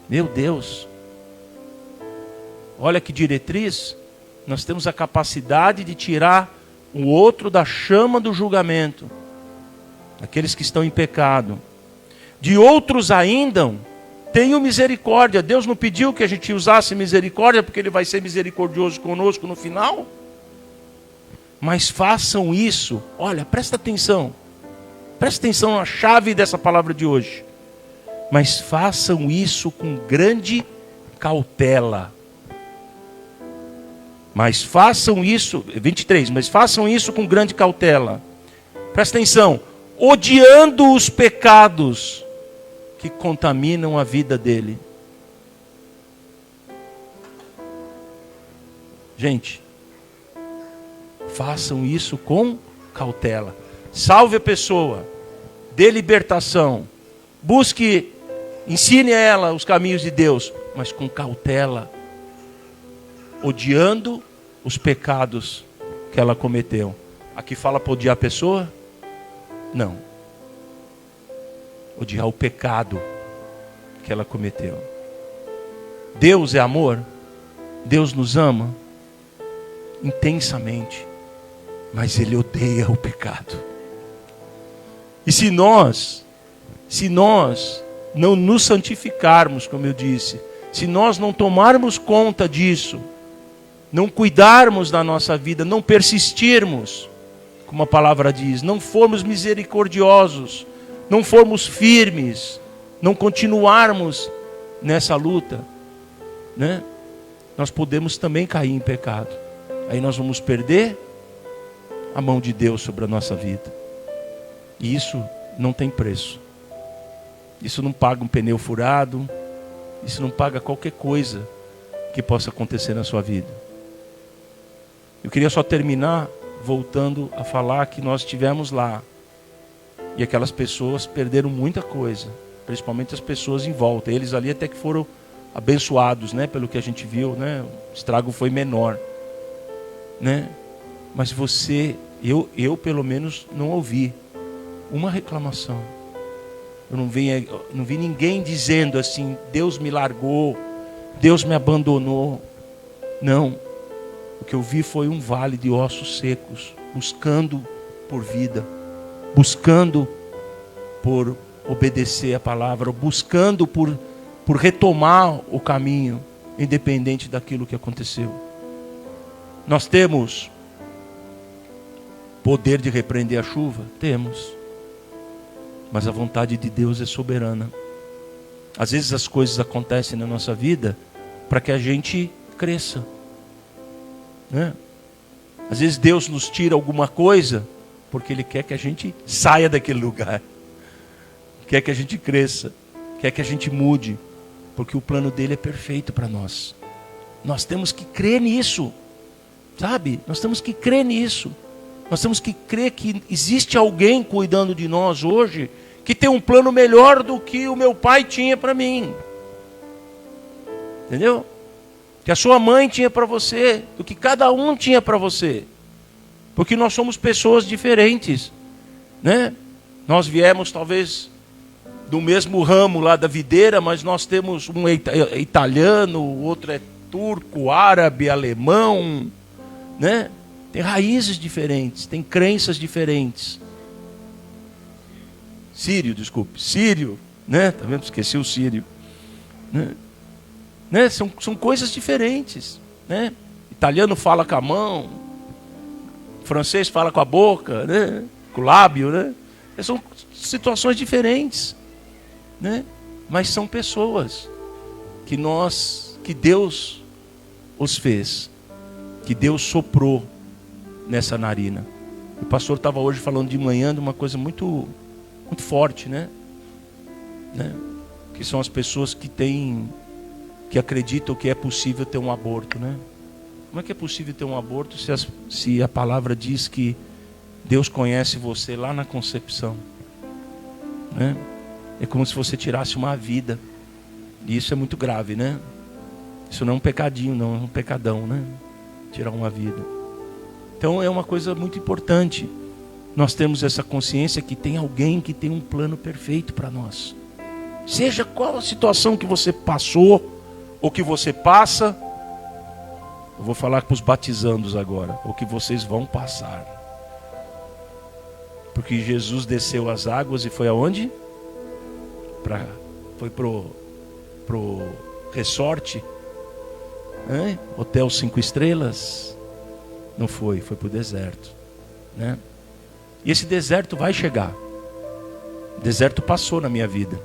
Meu Deus, olha que diretriz. Nós temos a capacidade de tirar o outro da chama do julgamento, aqueles que estão em pecado. De outros ainda, tenham misericórdia. Deus não pediu que a gente usasse misericórdia, porque Ele vai ser misericordioso conosco no final? Mas façam isso. Olha, presta atenção na chave dessa palavra de hoje. Mas façam isso com grande cautela. Mas façam isso, 23, mas façam isso com grande cautela. Presta atenção, odiando os pecados que contaminam a vida dele. Gente, façam isso com cautela. Salve a pessoa, dê libertação, busque, ensine a ela os caminhos de Deus, mas com cautela, odiando os pecados que ela cometeu. Aqui fala para odiar a pessoa? Não. Odiar o pecado que ela cometeu. Deus é amor, Deus nos ama intensamente, mas Ele odeia o pecado. E se nós não nos santificarmos, como eu disse, se nós não tomarmos conta disso, não cuidarmos da nossa vida, não persistirmos, como a palavra diz, não formos misericordiosos, não formos firmes, não continuarmos nessa luta, né? Nós podemos também cair em pecado. Aí nós vamos perder a mão de Deus sobre a nossa vida. E isso não tem preço. Isso não paga um pneu furado. Isso não paga qualquer coisa que possa acontecer na sua vida. Eu queria só terminar voltando a falar que nós estivemos lá. E aquelas pessoas perderam muita coisa. Principalmente as pessoas em volta. Eles ali até que foram abençoados, né? Pelo que a gente viu, né? O estrago foi menor, né? Mas eu pelo menos não ouvi uma reclamação. Eu não vi ninguém dizendo assim: Deus me largou, Deus me abandonou. Não. O que eu vi foi um vale de ossos secos, buscando por vida, buscando por obedecer a palavra, buscando por retomar o caminho, independente daquilo que aconteceu. Nós temos poder de repreender a chuva? Temos. Mas a vontade de Deus é soberana. Às vezes as coisas acontecem na nossa vida para que a gente cresça, né? Às vezes Deus nos tira alguma coisa porque Ele quer que a gente saia daquele lugar, quer que a gente cresça, quer que a gente mude, porque o plano dele é perfeito para nós. Nós temos que crer nisso, sabe? Nós temos que crer nisso. Nós temos que crer que existe alguém cuidando de nós hoje que tem um plano melhor do que o meu pai tinha para mim. Entendeu? Que a sua mãe tinha para você, do que cada um tinha para você. Porque nós somos pessoas diferentes, né? Nós viemos talvez do mesmo ramo lá da videira, mas nós temos um italiano, o outro é turco, árabe, alemão, né? Tem raízes diferentes, tem crenças diferentes. Sírio, né? Tá vendo? Esqueci o sírio, né? São coisas diferentes, né? Italiano fala com a mão, francês fala com a boca, né? Com o lábio, né? São situações diferentes, né? Mas são pessoas que Deus os fez, que Deus soprou nessa narina. O pastor estava hoje falando de manhã de uma coisa muito, muito forte, né? Que são as pessoas que acreditam que é possível ter um aborto, né? Como é que é possível ter um aborto se a palavra diz que Deus conhece você lá na concepção, né? É como se você tirasse uma vida. E isso é muito grave, né? Isso não é um pecadinho, não, é um pecadão, né? Tirar uma vida. Então é uma coisa muito importante. Nós temos essa consciência que tem alguém que tem um plano perfeito para nós. Seja qual a situação que você passou, ou que você passa, eu vou falar para os batizandos agora, ou que vocês vão passar. Porque Jesus desceu as águas e foi aonde? Foi pro resort, né? Hotel 5 estrelas. Não foi para o deserto, né? E esse deserto vai chegar. O deserto passou na minha vida.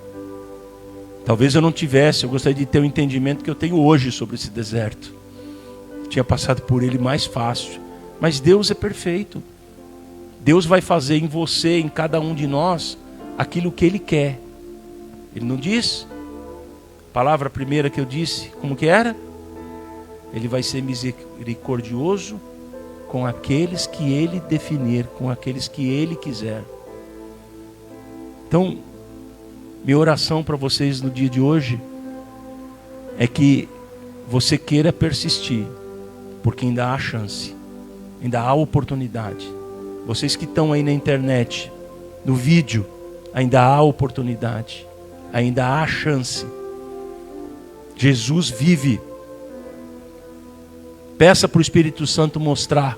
Talvez eu não tivesse, eu gostaria de ter o entendimento que eu tenho hoje sobre esse deserto. Tinha passado por ele mais fácil. Mas Deus é perfeito. Deus vai fazer em você, em cada um de nós, aquilo que Ele quer. Ele não diz? A palavra primeira que eu disse, como que era? Ele vai ser misericordioso com aqueles que Ele definir, com aqueles que Ele quiser. Então, minha oração para vocês no dia de hoje é que você queira persistir, porque ainda há chance, ainda há oportunidade. Vocês que estão aí na internet, no vídeo, ainda há oportunidade, ainda há chance. Jesus vive. Peça para o Espírito Santo mostrar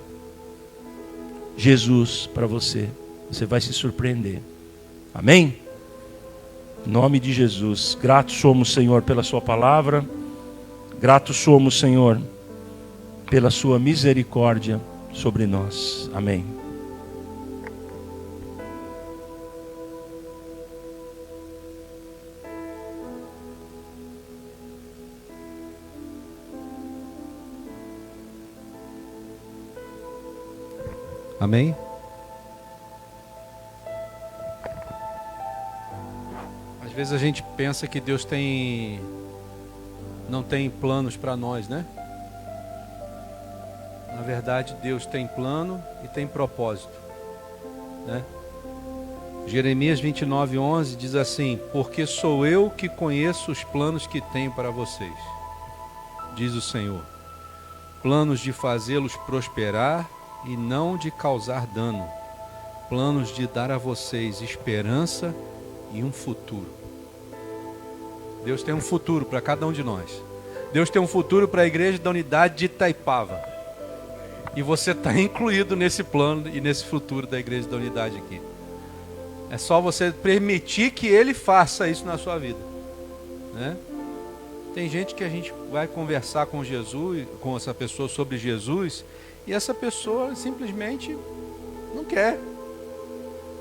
Jesus para você. Você vai se surpreender. Amém? Em nome de Jesus. Gratos somos, Senhor, pela sua palavra. Gratos somos, Senhor, pela sua misericórdia sobre nós. Amém. Amém? Às vezes a gente pensa que Deus não tem planos para nós, né? Na verdade, Deus tem plano e tem propósito, né? Jeremias 29:11 diz assim: porque sou eu que conheço os planos que tenho para vocês, diz o Senhor, planos de fazê-los prosperar e não de causar dano, planos de dar a vocês esperança e um futuro. Deus tem um futuro para cada um de nós. Deus tem um futuro para a igreja da unidade de Itaipava. E você está incluído nesse plano e nesse futuro da igreja da unidade aqui. É só você permitir que Ele faça isso na sua vida, né? Tem gente que a gente vai conversar com Jesus, com essa pessoa sobre Jesus, e essa pessoa simplesmente não quer,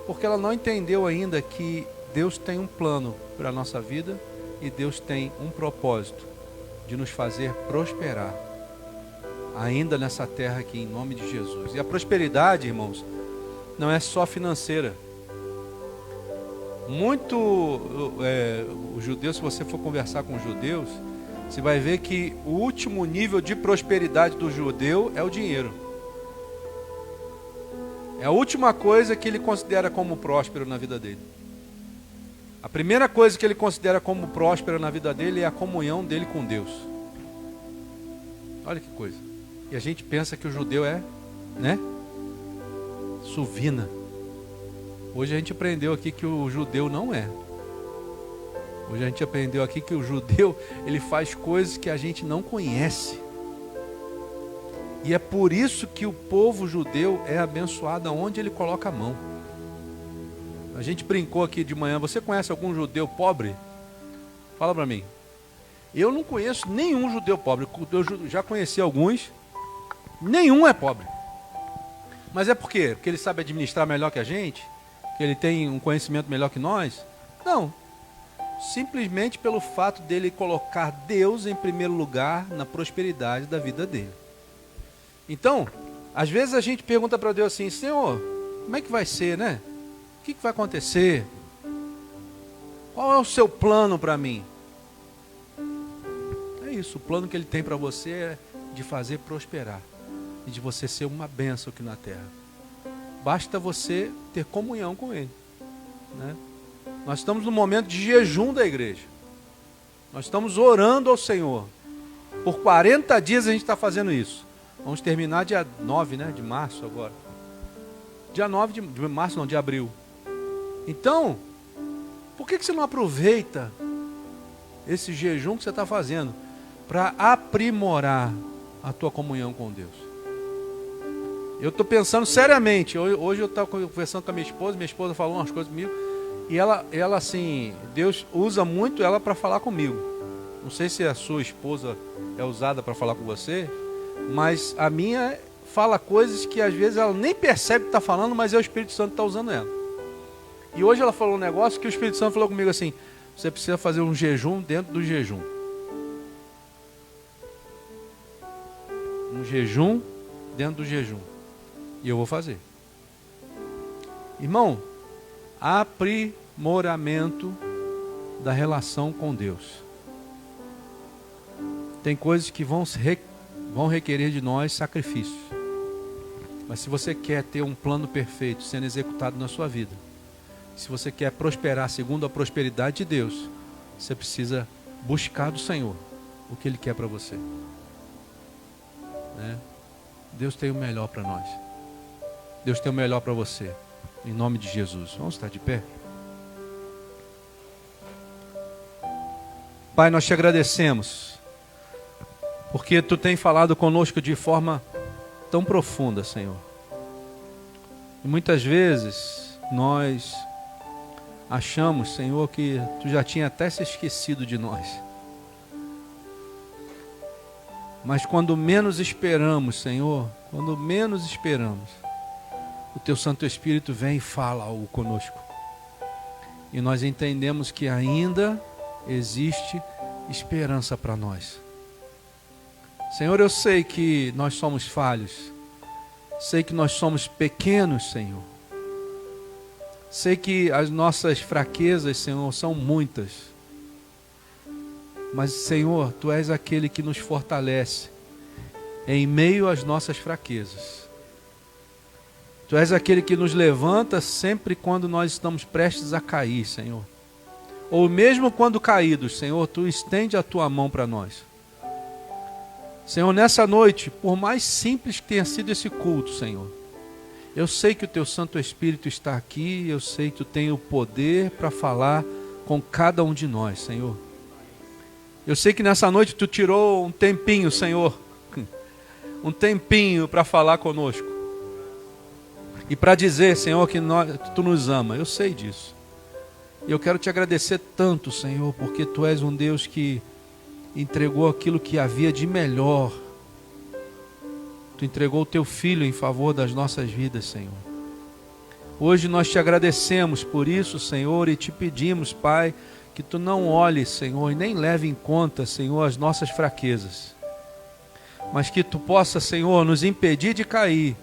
porque ela não entendeu ainda que Deus tem um plano para a nossa vida e Deus tem um propósito de nos fazer prosperar ainda nessa terra aqui, em nome de Jesus. E a prosperidade, irmãos, não é só financeira. Os judeus, se você for conversar com os judeus, você vai ver que o último nível de prosperidade do judeu é o dinheiro. É a última coisa que ele considera como próspero na vida dele. A primeira coisa que ele considera como próspera na vida dele é a comunhão dele com Deus. Olha que coisa. E a gente pensa que o judeu é, né? Suvina. Hoje a gente aprendeu aqui que o judeu não é. Hoje a gente aprendeu aqui que o judeu, ele faz coisas que a gente não conhece. E é por isso que o povo judeu é abençoado aonde ele coloca a mão. A gente brincou aqui de manhã. Você conhece algum judeu pobre? Fala para mim. Eu não conheço nenhum judeu pobre. Eu já conheci alguns. Nenhum é pobre. Mas é por quê? Porque ele sabe administrar melhor que a gente? Que ele tem um conhecimento melhor que nós? Não. Simplesmente pelo fato dele colocar Deus em primeiro lugar na prosperidade da vida dele. Então, às vezes a gente pergunta para Deus assim: Senhor, como é que vai ser, né? O que vai acontecer? Qual é o seu plano para mim? É isso, o plano que Ele tem para você é de fazer prosperar e de você ser uma bênção aqui na terra. Basta você ter comunhão com Ele, né? Nós estamos no momento de jejum da igreja. Nós estamos orando ao Senhor. Por 40 dias a gente está fazendo isso. Vamos terminar dia 9, né, de março agora. Dia 9 de março, não, de abril. Então, por que você não aproveita esse jejum que você está fazendo para aprimorar a tua comunhão com Deus? Eu estou pensando seriamente. Hoje eu estava conversando com a minha esposa falou umas coisas comigo, e ela assim, Deus usa muito ela para falar comigo. Não sei se a sua esposa é usada para falar com você, mas a minha fala coisas que às vezes ela nem percebe que está falando, mas é o Espírito Santo que está usando ela. E hoje ela falou um negócio que o Espírito Santo falou comigo assim: você precisa fazer um jejum dentro do jejum. Um jejum dentro do jejum. E eu vou fazer. Irmão, aprimoramento da relação com Deus. Tem coisas que vão requerer de nós sacrifícios. Mas se você quer ter um plano perfeito sendo executado na sua vida, se você quer prosperar segundo a prosperidade de Deus, você precisa buscar do Senhor o que Ele quer para você, né? Deus tem o melhor para nós. Deus tem o melhor para você. Em nome de Jesus. Vamos estar de pé? Pai, nós te agradecemos, porque Tu tem falado conosco de forma tão profunda, Senhor. E muitas vezes nós achamos, Senhor, que Tu já tinha até se esquecido de nós. Mas quando menos esperamos, Senhor, quando menos esperamos, o Teu Santo Espírito vem e fala algo conosco. E nós entendemos que ainda existe esperança para nós. Senhor, eu sei que nós somos falhos. Sei que nós somos pequenos, Senhor. Sei que as nossas fraquezas, Senhor, são muitas. Mas, Senhor, Tu és aquele que nos fortalece em meio às nossas fraquezas. Tu Tu és aquele que nos levanta sempre quando nós estamos prestes a cair, Senhor. Ou mesmo quando caídos, Senhor, Tu estende a Tua mão para nós. Senhor, nessa noite, por mais simples que tenha sido esse culto, Senhor, eu sei que o Teu Santo Espírito está aqui, eu sei que Tu tem o poder para falar com cada um de nós, Senhor. Eu sei que nessa noite Tu tirou um tempinho, Senhor, um tempinho para falar conosco. E para dizer, Senhor, que Tu nos ama. Eu sei disso. E eu quero Te agradecer tanto, Senhor, porque Tu és um Deus que entregou aquilo que havia de melhor. Tu entregou o Teu Filho em favor das nossas vidas, Senhor. Hoje nós Te agradecemos por isso, Senhor, e Te pedimos, Pai, que Tu não olhes, Senhor, e nem leve em conta, Senhor, as nossas fraquezas. Mas que Tu possa, Senhor, nos impedir de cair.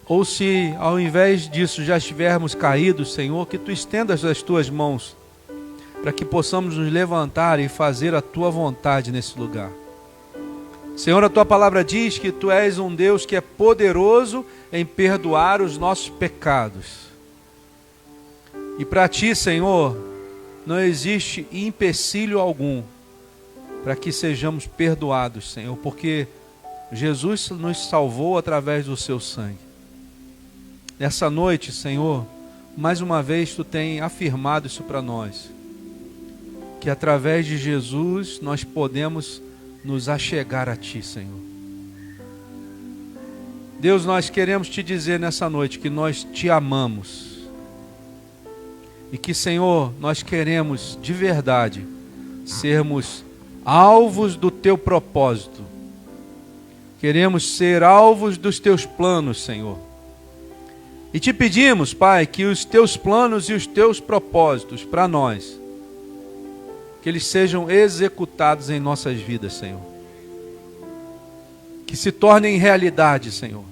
Ou se ao invés disso já estivermos caídos, Senhor, que Tu estendas as Tuas mãos, para que possamos nos levantar e fazer a Tua vontade nesse lugar. Senhor, a Tua palavra diz que Tu és um Deus que é poderoso em perdoar os nossos pecados. E para Ti, Senhor, não existe empecilho algum para que sejamos perdoados, Senhor, porque Jesus nos salvou através do Seu sangue. Nessa noite, Senhor, mais uma vez Tu tem afirmado isso para nós, que através de Jesus nós podemos nos achegar a Ti, Senhor. Deus, nós queremos Te dizer nessa noite que nós Te amamos e que, Senhor, nós queremos de verdade sermos alvos do Teu propósito. Queremos ser alvos dos Teus planos, Senhor. E Te pedimos, Pai, que os Teus planos e os Teus propósitos para nós, que eles sejam executados em nossas vidas, Senhor. Que se tornem realidade, Senhor.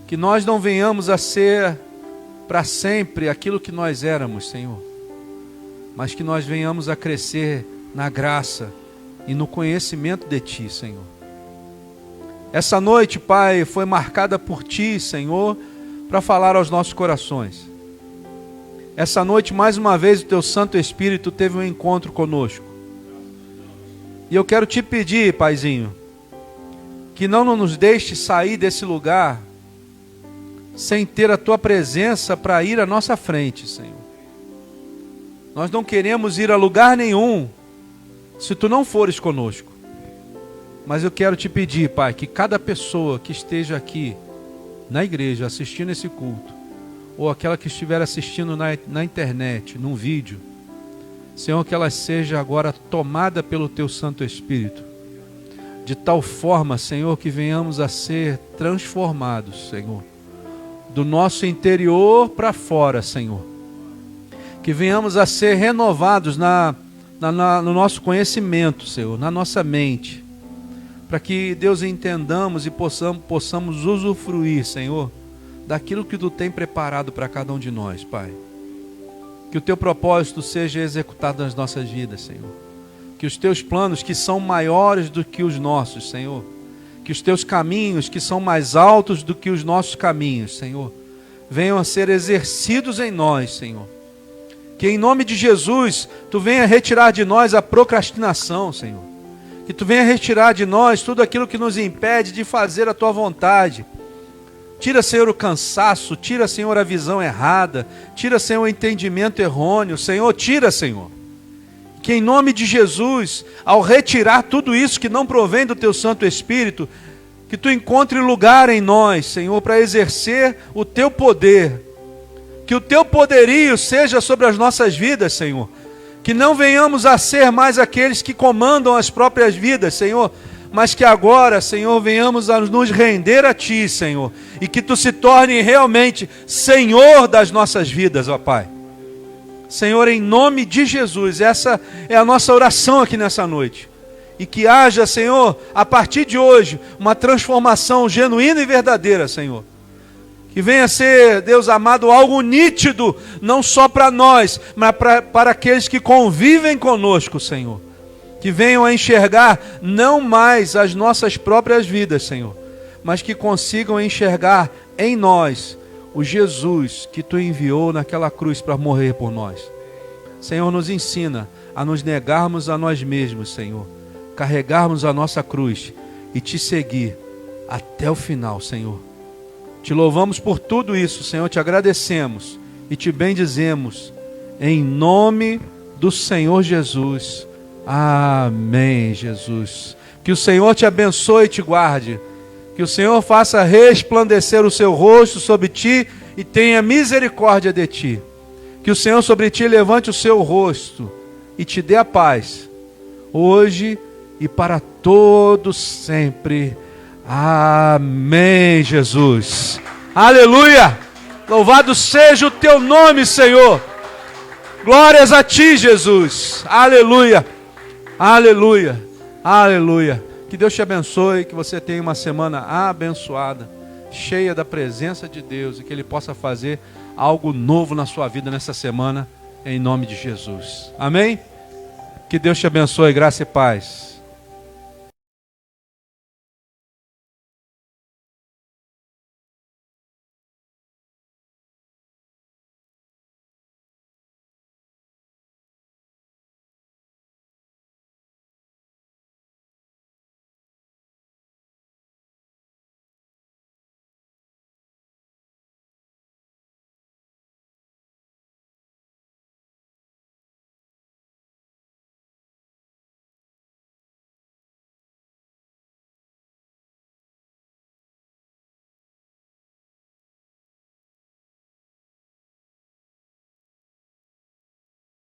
Que nós não venhamos a ser para sempre aquilo que nós éramos, Senhor. Mas que nós venhamos a crescer na graça e no conhecimento de Ti, Senhor. Essa noite, Pai, foi marcada por Ti, Senhor, para falar aos nossos corações. Essa noite, mais uma vez, o Teu Santo Espírito teve um encontro conosco. E eu quero Te pedir, Paizinho, que não nos deixe sair desse lugar sem ter a Tua presença para ir à nossa frente, Senhor. Nós não queremos ir a lugar nenhum se Tu não fores conosco. Mas eu quero Te pedir, Pai, que cada pessoa que esteja aqui na igreja assistindo esse culto, ou aquela que estiver assistindo na internet, num vídeo, Senhor, que ela seja agora tomada pelo Teu Santo Espírito, de tal forma, Senhor, que venhamos a ser transformados, Senhor, do nosso interior para fora, Senhor, que venhamos a ser renovados no nosso conhecimento, Senhor, na nossa mente, para que, Deus, entendamos e possamos usufruir, Senhor, daquilo que Tu tem preparado para cada um de nós, Pai. Que o Teu propósito seja executado nas nossas vidas, Senhor. Que os Teus planos, que são maiores do que os nossos, Senhor. Que os Teus caminhos, que são mais altos do que os nossos caminhos, Senhor, venham a ser exercidos em nós, Senhor. Que em nome de Jesus, Tu venha retirar de nós a procrastinação, Senhor. Que Tu venha retirar de nós tudo aquilo que nos impede de fazer a Tua vontade. Tira, Senhor, o cansaço, tira, Senhor, a visão errada, tira, Senhor, o entendimento errôneo, Senhor, tira, Senhor. Que em nome de Jesus, ao retirar tudo isso que não provém do Teu Santo Espírito, que Tu encontre lugar em nós, Senhor, para exercer o Teu poder. Que o Teu poderio seja sobre as nossas vidas, Senhor. Que não venhamos a ser mais aqueles que comandam as próprias vidas, Senhor, mas que agora, Senhor, venhamos a nos render a Ti, Senhor, e que Tu se torne realmente Senhor das nossas vidas, ó Pai. Senhor, em nome de Jesus, essa é a nossa oração aqui nessa noite. E que haja, Senhor, a partir de hoje, uma transformação genuína e verdadeira, Senhor. Que venha a ser, Deus amado, algo nítido, não só para nós, mas para aqueles que convivem conosco, Senhor. Que venham a enxergar não mais as nossas próprias vidas, Senhor, mas que consigam enxergar em nós o Jesus que tu enviou naquela cruz para morrer por nós. Senhor, nos ensina a nos negarmos a nós mesmos, Senhor, carregarmos a nossa cruz e te seguir até o final, Senhor. Te louvamos por tudo isso, Senhor, te agradecemos e te bendizemos, em nome do Senhor Jesus. Amém, Jesus. Que o Senhor te abençoe e te guarde. Que o Senhor faça resplandecer o seu rosto sobre ti e tenha misericórdia de ti. Que o Senhor sobre ti levante o seu rosto e te dê a paz, hoje e para todos sempre. Amém, Jesus. Aleluia! Louvado seja o teu nome, Senhor. Glórias a ti, Jesus. Aleluia! Aleluia! Aleluia! Que Deus te abençoe, que você tenha uma semana abençoada, cheia da presença de Deus, e que Ele possa fazer algo novo na sua vida nessa semana, em nome de Jesus. Amém? Que Deus te abençoe, graça e paz.